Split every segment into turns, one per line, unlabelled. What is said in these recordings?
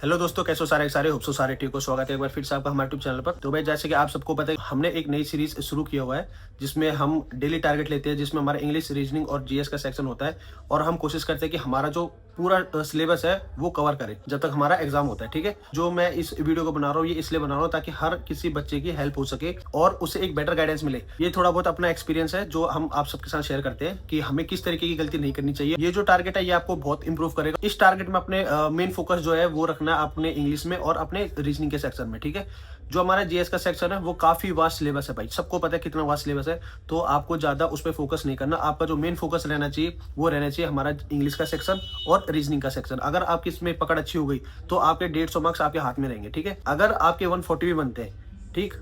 Hello दोस्तों, कैसे हो सारे होप सो सारे ठीक हो। स्वागत है एक बार फिर से आपका हमारे यूट्यूब चैनल पर। तो भाई जैसे कि आप सबको पता है, हमने एक नई सीरीज शुरू किया हुआ है जिसमें हम डेली टारगेट लेते हैं, जिसमें हमारा इंग्लिश, रीजनिंग और जीएस का सेक्शन होता है। और हम कोशिश करते हैं कि हमारा जो पूरा सिलेबस है वो कवर करे जब तक हमारा एग्जाम होता है। ठीक है, जो मैं इस वीडियो को बना रहा हूँ ये इसलिए बना रहा हूँ ताकि हर किसी बच्चे की हेल्प हो सके और उसे एक बेटर गाइडेंस मिले। ये थोड़ा बहुत अपना एक्सपीरियंस है जो हम आप सबके साथ शेयर करते हैं कि हमें किस तरीके की गलती नहीं करनी चाहिए। ये जो टारगेट है ये आपको बहुत इंप्रूव करेगा। इस टारगेट में अपने मेन फोकस जो है वो रखना है अपने इंग्लिश में और अपने रीजनिंग के सेक्शन में। ठीक है, जो हमारा जीएस का सेक्शन है वो काफी वास्ट सिलेबस है भाई, सबको पता है कितना वास्ट सिलेबस है। तो आपको ज्यादा उस पर फोकस नहीं करना, आपका जो मेन फोकस रहना चाहिए वो रहना चाहिए हमारा इंग्लिश का सेक्शन और रीजनिंग का सेक्शन। अगर आपकी इसमें पकड़ अच्छी हो गई तो आपके 150 मार्क्स आपके हाथ में रहेंगे। ठीक है, अगर आपके 140 भी बनते हैं, ठीक,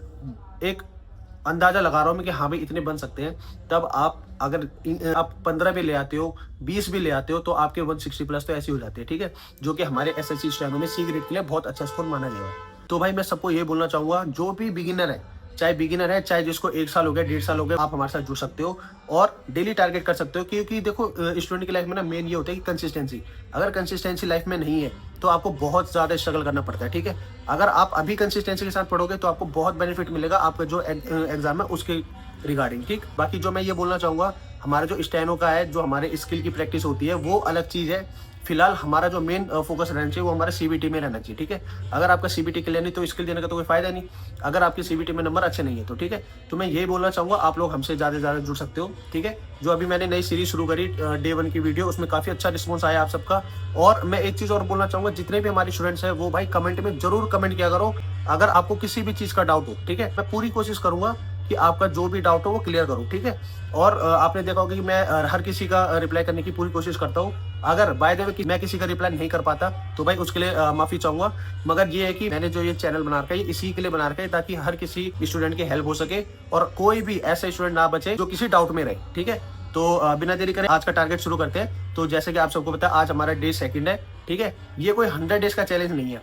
एक अंदाजा लगा रहा हूं मैं कि हाँ भाई इतने बन सकते हैं, तब आप अगर आप 15 भी ले आते हो, 20 भी ले आते हो, तो आपके 160 प्लस तो ऐसे हो जाते हैं। ठीक है, जो कि हमारे एसएससी स्टैनो में सी ग्रेड के लिए बहुत अच्छा स्कोर माना गया है। तो भाई मैं सबको ये बोलना चाहूंगा, जो भी बिगिनर है, चाहे जिसको 1 साल हो गया, 1.5 साल हो गया, आप हमारे साथ जुड़ सकते हो और डेली टारगेट कर सकते हो। क्योंकि देखो स्टूडेंट की लाइफ में ना मेन ये होता है कि कंसिस्टेंसी। अगर कंसिस्टेंसी लाइफ में नहीं है तो आपको बहुत ज्यादा स्ट्रगल करना पड़ता है। ठीक है, अगर आप अभी कंसिस्टेंसी के साथ पढ़ोगे तो आपको बहुत बेनिफिट मिलेगा आपका जो एग्जाम है उसके रिगार्डिंग। ठीक, बाकी जो मैं ये बोलना चाहूंगा, हमारा जो स्टेनो का है, जो हमारे स्किल की प्रैक्टिस होती है वो अलग चीज है। फिलहाल हमारा जो मेन फोकस रहना चाहिए वो हमारा सीबीटी में रहना चाहिए। ठीक है, अगर आपका सीबीटी क्लियर नहीं तो स्किल देने का तो कोई फायदा नहीं, अगर आपके सीबीटी में नंबर अच्छे नहीं है तो। ठीक है, तो मैं यही बोलना चाहूंगा, आप लोग हमसे ज्यादा से ज्यादा जुड़ सकते हो। ठीक है, जो अभी मैंने नई सीरीज शुरू करी डे 1 की वीडियो, उसमें काफी अच्छा रिस्पॉन्स आया आप सबका। और मैं एक चीज और बोलना चाहूंगा, जितने भी हमारे स्टूडेंट्स हैं वो भाई कमेंट में जरूर कमेंट किया करो अगर आपको किसी भी चीज का डाउट हो। ठीक है, मैं पूरी कोशिश करूंगा कि आपका जो भी डाउट हो वो क्लियर करूं। ठीक है, और आपने देखा होगा कि मैं हर किसी का रिप्लाई करने की पूरी कोशिश करता हूं। अगर बाय द वे कि मैं किसी का रिप्लाई नहीं कर पाता तो भाई उसके लिए माफी चाहूंगा। मगर ये है कि मैंने जो ये चैनल बना रखा है ये इसी के लिए बना रखा है ताकि हर किसी स्टूडेंट की हेल्प हो सके और कोई भी ऐसा स्टूडेंट ना बचे जो किसी डाउट में रहे। ठीक है, तो बिना देरी करे आज का टारगेट शुरू करते हैं। तो जैसे कि आप सबको पता है आज हमारा डे 2 है। ठीक है, ये कोई 100 डेज का चैलेंज नहीं है,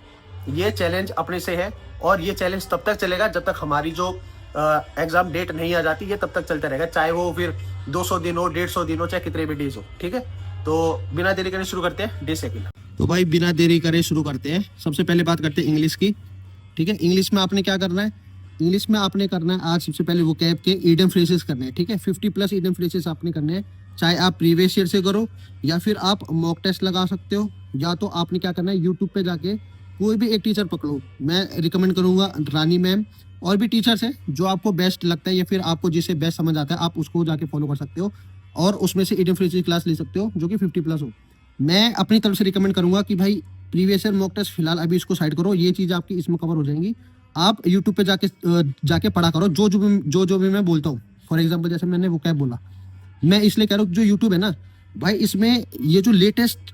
ये चैलेंज अपने से है और ये चैलेंज तब तक चलेगा जब तक हमारी जो एग्जाम डेट नहीं आ जाती, ये तब तक चलता रहेगा, चाहे वो फिर 200 दिन हो, 150 दिन हो, चाहे कितने भी डेज हो। ठीक है, तो बिना देरी करे शुरू करते हैं डे 2। तो भाई बिना देरी करे शुरू करते हैं। सबसे पहले बात करते हैं इंग्लिश की। ठीक है, इंग्लिश में आपने क्या करना है, इंग्लिश में आपने करना है आज सबसे पहले वोकैब के इडियम फ्रेजेस करने हैं। ठीक है, 50 प्लस इडियम फ्रेजेस आपने करने हैं, चाहे आप प्रीवियस ईयर से करो या फिर आप मॉक टेस्ट लगा सकते हो, या तो आपने क्या करना है यूट्यूब पे जाके कोई भी एक टीचर पकड़ो। मैं रिकमेंड करूंगा रानी मैम, और भी टीचर्स हैं जो आपको बेस्ट लगता है या फिर आपको जिसे बेस्ट समझ आता है आप उसको जाके फॉलो कर सकते हो और उसमें से इडियम फ्रेजेस क्लास ले सकते हो जो कि 50 प्लस हो। मैं अपनी तरफ से रिकमेंड करूंगा कि भाई प्रीवियस ईयर मॉक टेस्ट फिलहाल अभी इसको साइड करो, ये चीज़ आपकी इसमें कवर हो जाएंगी। आप यूट्यूब पे जाके पढ़ा करो जो भी मैं बोलता हूँ। फॉर एग्जाम्पल जैसे मैंने वो क्या बोला, मैं इसलिए कह रहा हूँ जो यूट्यूब है ना भाई, इसमें ये जो लेटेस्ट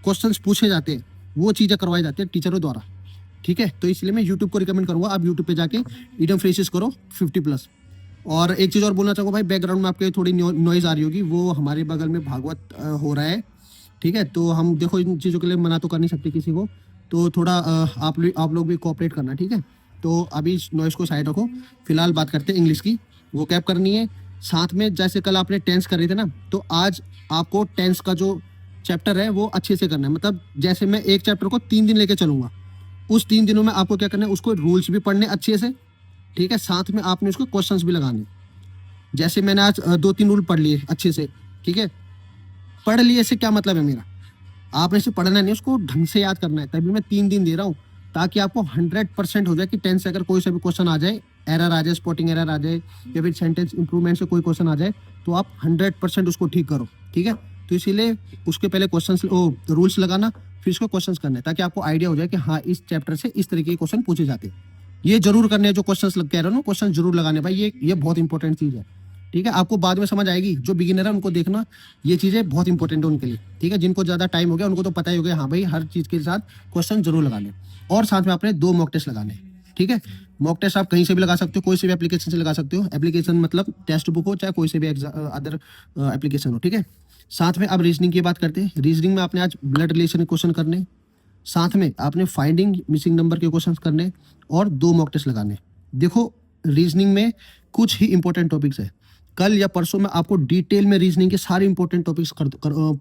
क्वेश्चंस पूछे जाते हैं वो चीज़ें करवाई जाती है टीचरों द्वारा। ठीक है, तो इसलिए मैं यूट्यूब को रिकमेंड करूंगा, आप यूट्यूब पे जाके इडियम फ्रेजेस करो 50 प्लस। और एक चीज़ और बोलना चाहूँगा भाई, बैकग्राउंड में आपके थोड़ी नॉइज आ रही होगी, वो हमारे बगल में भागवत हो रहा है। ठीक है, तो हम देखो इन चीज़ों के लिए मना तो कर नहीं सकते किसी को, तो थोड़ा आप लोग भी कोऑपरेट करना। ठीक है, तो अभी इस नॉइस को साइड रखो, फिलहाल बात करते हैं इंग्लिश की। वो कैप करनी है साथ में, जैसे कल आपने टेंस कर रहे थे ना, तो आज आपको टेंस का जो चैप्टर है वो अच्छे से करना है। मतलब जैसे मैं एक चैप्टर को 3 दिन लेके चलूंगा, उस 3 दिनों में आपको क्या करना है, उसको रूल्स भी पढ़ने अच्छे से। ठीक है, साथ में आपने उसको क्वेश्चंस भी लगाने। जैसे मैंने आज 2-3 रूल पढ़ लिए अच्छे से। ठीक है, पढ़ लिए से क्या मतलब है मेरा, आपने इसे पढ़ना नहीं, उसको ढंग से याद करना है। तभी मैं 3 दिन दे रहा हूँ ताकि आपको 100% हो जाए कि टेंस से अगर कोई सा भी क्वेश्चन आ जाए, एरर आ जाए, स्पॉटिंग एरर आ जाए या फिर सेंटेंस इंप्रूवमेंट से कोई क्वेश्चन आ जाए तो आप 100% उसको ठीक करो। ठीक है, तो इसीलिए उसके पहले क्वेश्चन रूल्स लगाना, फिर इसको क्वेश्चंस करना है ताकि आपको आइडिया हो जाए कि हाँ इस चैप्टर से इस तरीके के क्वेश्चन पूछे जाते हैं। ये जरूर करने हैं जो क्वेश्चंस लग कह रहे हो ना, क्वेश्चन जरूर लगाने भाई, ये बहुत इंपॉर्टेंट चीज़ है। ठीक है, आपको बाद में समझ आएगी, जो बिगिनर है उनको देखना, ये चीज़ें बहुत इंपॉर्टेंट है उनके लिए। ठीक है, जिनको ज़्यादा टाइम हो गया उनको तो पता ही हो गया, हाँ भाई हर चीज़ के साथ क्वेश्चन जरूर लगाने, और साथ में आपने 2 मॉक टेस्ट लगाने। ठीक है, मॉक टेस्ट आप कहीं से भी लगा सकते हो, कोई से भी एप्लीकेशन से लगा सकते हो। एप्लीकेशन मतलब टेक्स्ट बुक हो चाहे कोई से भी अदर एप्लीकेशन हो। ठीक है, साथ में अब रीजनिंग की बात करते हैं। रीजनिंग में आपने आज ब्लड रिलेशन के क्वेश्चन करने, साथ में आपने फाइंडिंग मिसिंग नंबर के क्वेश्चन करने और 2 मॉक टेस्ट लगाने। देखो रीजनिंग में कुछ ही इंपॉर्टेंट टॉपिक्स है, कल या परसों मैं आपको डिटेल में रीजनिंग के सारे इंपॉर्टेंट टॉपिक्स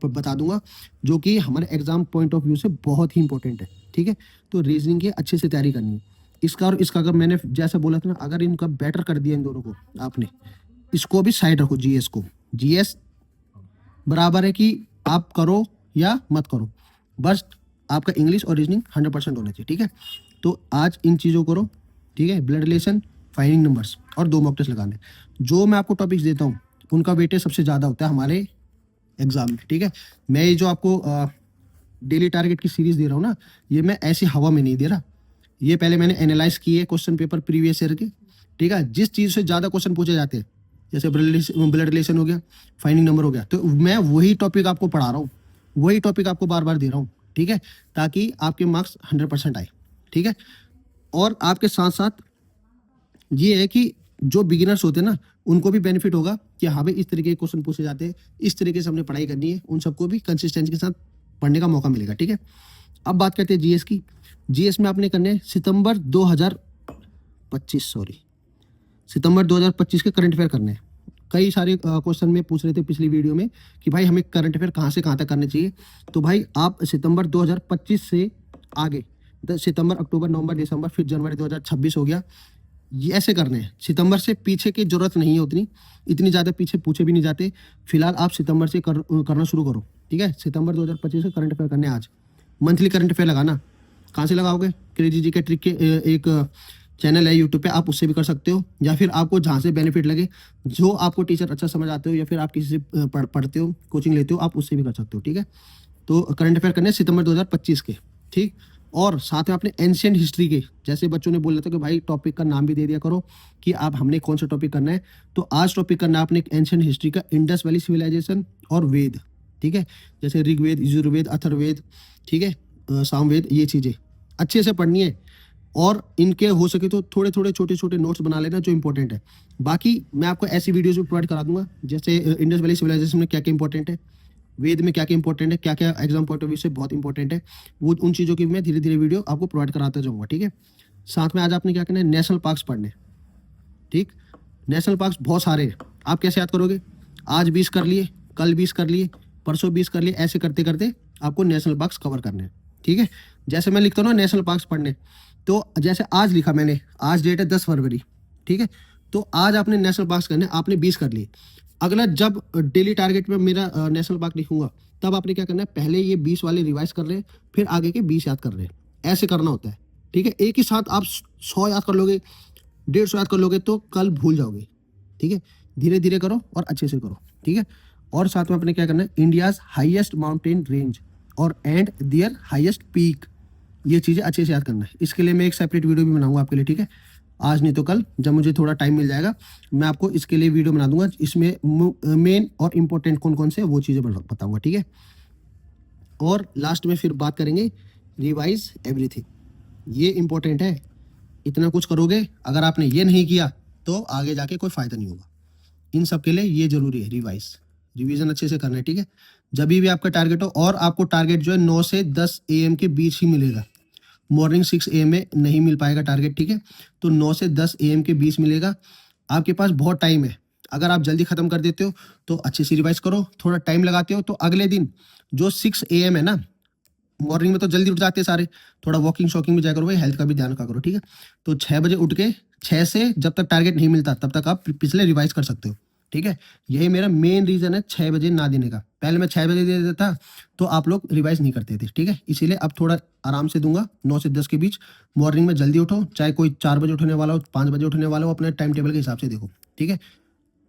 बता दूंगा, जो कि हमारे एग्जाम पॉइंट ऑफ व्यू से बहुत ही इंपॉर्टेंट है, ठीक है। तो रीजनिंग की अच्छे से तैयारी करनी है। इसका और इसका अगर मैंने जैसा बोला था ना, अगर इनका बेटर कर दिया इन दोनों को आपने, इसको भी साइड रखो, जीएस को। जीएस बराबर है कि आप करो या मत करो, बस आपका इंग्लिश और रीजनिंग 100% होना चाहिए, ठीक है। तो आज इन चीज़ों को करो, ठीक है। ब्लड रिलेशन, फाइंडिंग नंबर्स और 2 मॉक टेस्ट लगाने। जो मैं आपको टॉपिक्स देता हूँ उनका वेटेज सबसे ज़्यादा होता है हमारे एग्जाम में, ठीक है। मैं ये जो आपको डेली टारगेट की सीरीज दे रहा हूँ ना, ये मैं ऐसी हवा में नहीं दे रहा। ये पहले मैंने एनालाइज किए क्वेश्चन पेपर प्रीवियस ईयर के, ठीक है। जिस चीज़ से ज़्यादा क्वेश्चन पूछे जाते हैं, जैसे ब्लड रिलेशन हो गया, फाइंडिंग नंबर हो गया, तो मैं वही टॉपिक आपको पढ़ा रहा हूँ, वही टॉपिक आपको बार बार दे रहा हूँ, ठीक है, ताकि आपके मार्क्स 100% आए, ठीक है। और आपके साथ साथ ये है कि जो बिगिनर्स होते हैं ना, उनको भी बेनिफिट होगा कि हाँ भाई इस तरीके के क्वेश्चन पूछे जाते हैं, इस तरीके से हमने पढ़ाई करनी है, उन सबको भी कंसिस्टेंसी के साथ पढ़ने का मौका मिलेगा, ठीक है। अब बात करते हैं जीएस की। जीएस में आपने करने सितंबर 2025 के करंट अफेयर करने हैं। कई सारे क्वेश्चन में पूछ रहे थे पिछली वीडियो में कि भाई हमें करंट अफेयर कहाँ से कहाँ तक करने चाहिए। तो भाई आप सितंबर 2025 से आगे, सितंबर, अक्टूबर, नवंबर, दिसंबर, फिर जनवरी 2026 हो गया, ये ऐसे करने हैं। सितंबर से पीछे की जरूरत नहीं है उतनी, इतनी ज़्यादा पीछे पूछे भी नहीं जाते। फिलहाल आप सितंबर से करना शुरू करो, ठीक है। सितंबर 2025 से करंट अफेयर करने आज। मंथली करंट अफेयर लगाना, कहाँ से लगाओगे? क्रेजी जी के ट्रिक के एक चैनल है यूट्यूब पे, आप उससे भी कर सकते हो, या फिर आपको जहाँ से बेनिफिट लगे, जो आपको टीचर अच्छा समझ आते हो, या फिर आप किसी से पढ़ते हो, कोचिंग लेते हो, आप उससे भी कर सकते हो, ठीक है। तो करंट अफेयर करने सितंबर 2025 के, ठीक। और साथ में आपने एंशिएंट हिस्ट्री के, जैसे बच्चों ने बोला था कि भाई टॉपिक का नाम भी दे दिया करो कि आप हमने कौन सा टॉपिक करना है। तो आज टॉपिक करना है आपने एंशिएंट हिस्ट्री का, इंडस वैली सिविलाइजेशन और वेद, ठीक है। जैसे ऋग्वेद, यजुर्वेद, अथर्ववेद, ठीक है, सामवेद, ये चीज़ें अच्छे से पढ़नी है। और इनके हो सके तो थोड़े थोड़े छोटे छोटे नोट्स बना लेना जो इंपॉर्टेंट है। बाकी मैं आपको ऐसी वीडियोज भी प्रोवाइड करा दूंगा, जैसे इंडस वैली सिविलाइजेशन में क्या क्या इंपॉर्टेंट है, वेद में क्या क्या इंपॉर्टेंट है, क्या क्या एग्जाम पॉइंट ऑफ व्यू से बहुत इंपॉर्टेंट है, वो उन चीज़ों की मैं धीरे धीरे वीडियो आपको प्रोवाइड कराता जाऊँगा, ठीक है। साथ में आज आपने क्या करना है, नेशनल पार्क्स पढ़ने, ठीक। नेशनल पार्क्स बहुत सारे हैं, आप कैसे याद करोगे? आज 20 कर लिए, कल 20 कर लिए, परसों 20 कर लिए, ऐसे करते करते आपको नेशनल पार्क्स कवर करने हैं, ठीक है। जैसे मैं लिखता हूँ ना नेशनल पार्क्स पढ़ने, तो जैसे आज लिखा मैंने, आज डेट है 10 फरवरी, ठीक है। तो आज आपने नेशनल पार्क्स करने, आपने 20 कर लिए। अगला जब डेली टारगेट में मेरा नेशनल पार्क लिखूंगा, तब आपने क्या करना है, पहले ये 20 वाले रिवाइज कर रहे हैं, फिर आगे के 20 याद कर रहे हैं, ऐसे करना होता है, ठीक है। एक ही साथ आप 100 याद कर लोगे, 150 याद कर लोगे तो कल भूल जाओगे, ठीक है। धीरे धीरे करो और अच्छे से करो, ठीक है। और साथ में आपने क्या करना है, इंडियाज हाईएस्ट माउंटेन रेंज और एंड देयर हाईएस्ट पीक, ये चीज़ें अच्छे से याद करना है। इसके लिए मैं एक सेपरेट वीडियो भी बनाऊंगा आपके लिए, ठीक है। आज नहीं तो कल, जब मुझे थोड़ा टाइम मिल जाएगा, मैं आपको इसके लिए वीडियो बना दूंगा, इसमें मेन और इम्पोर्टेंट कौन कौन से वो चीज़ें बताऊंगा, ठीक है। और लास्ट में फिर बात करेंगे रिवाइज एवरीथिंग, ये इंपॉर्टेंट है। इतना कुछ करोगे, अगर आपने ये नहीं किया तो आगे जाके कोई फायदा नहीं होगा। इन सब के लिए ये जरूरी है, रिवीजन अच्छे से करना है, ठीक है। जब भी आपका टारगेट हो, और आपको टारगेट जो है 9 से 10 AM के बीच ही मिलेगा, मॉर्निंग 6 AM में नहीं मिल पाएगा टारगेट, ठीक है। तो 9 से 10 AM के बीच मिलेगा। आपके पास बहुत टाइम है, अगर आप जल्दी खत्म कर देते हो तो अच्छे से रिवाइज करो, थोड़ा टाइम लगाते हो तो अगले दिन जो 6 AM है ना, मॉर्निंग में तो जल्दी उठ जाते हैं सारे, थोड़ा वॉकिंग शॉकिंग भी जाया करो भाई, हेल्थ का भी ध्यान रखा करो, ठीक है। तो 6 बजे उठ के, 6 से जब तक टारगेट नहीं मिलता तब तक आप पिछले रिवाइज कर सकते हो, ठीक है। यही मेरा मेन रीजन है 6 बजे ना देने का। पहले मैं 6 बजे दे देता था तो आप लोग रिवाइज नहीं करते थे, ठीक है। इसीलिए अब थोड़ा आराम से दूंगा, 9 से 10 के बीच। मॉर्निंग में जल्दी उठो, चाहे कोई 4 बजे उठने वाला हो, 5 बजे उठने वाला हो, अपने टाइम टेबल के हिसाब से देखो, ठीक है।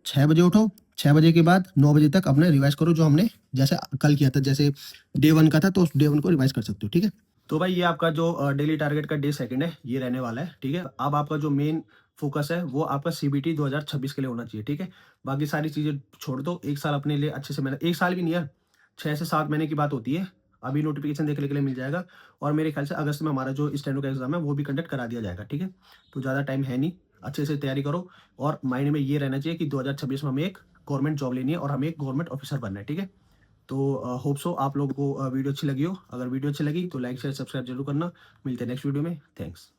6 बजे उठो, 6 बजे के बाद 9 बजे तक अपने रिवाइज करो, जो हमने जैसे कल किया था, जैसे डे 1 का था तो उस डे 1 को रिवाइज कर सकते हो, ठीक है। तो भाई ये आपका जो डेली टारगेट का डे 2 है, ये रहने वाला है, ठीक है। अब आपका जो मेन फोकस है वो आपका CBT 2026 के लिए होना चाहिए, ठीक है। बाकी सारी चीज़ें छोड़ दो, एक साल अपने लिए अच्छे से मेहनत, एक साल भी नहीं यार, 6 से 7 महीने की बात होती है। अभी नोटिफिकेशन देखने के लिए मिल जाएगा, और मेरे ख्याल से अगस्त में हमारा जो स्टेनो का एग्जाम है वो भी कंडक्ट करा दिया जाएगा, ठीक है। तो ज़्यादा टाइम है नहीं, अच्छे से तैयारी करो, और माइंड में ये रहना चाहिए कि 2026 में हमें एक गवर्नमेंट जॉब लेनी है और हमें एक गवर्नमेंट ऑफिसर बनना है, ठीक है। तो होप सो आप लोगों को वीडियो अच्छी लगी हो। अगर वीडियो अच्छी लगी तो लाइक शेयर सब्सक्राइब जरूर करना। मिलते हैं नेक्स्ट वीडियो में। थैंक्स।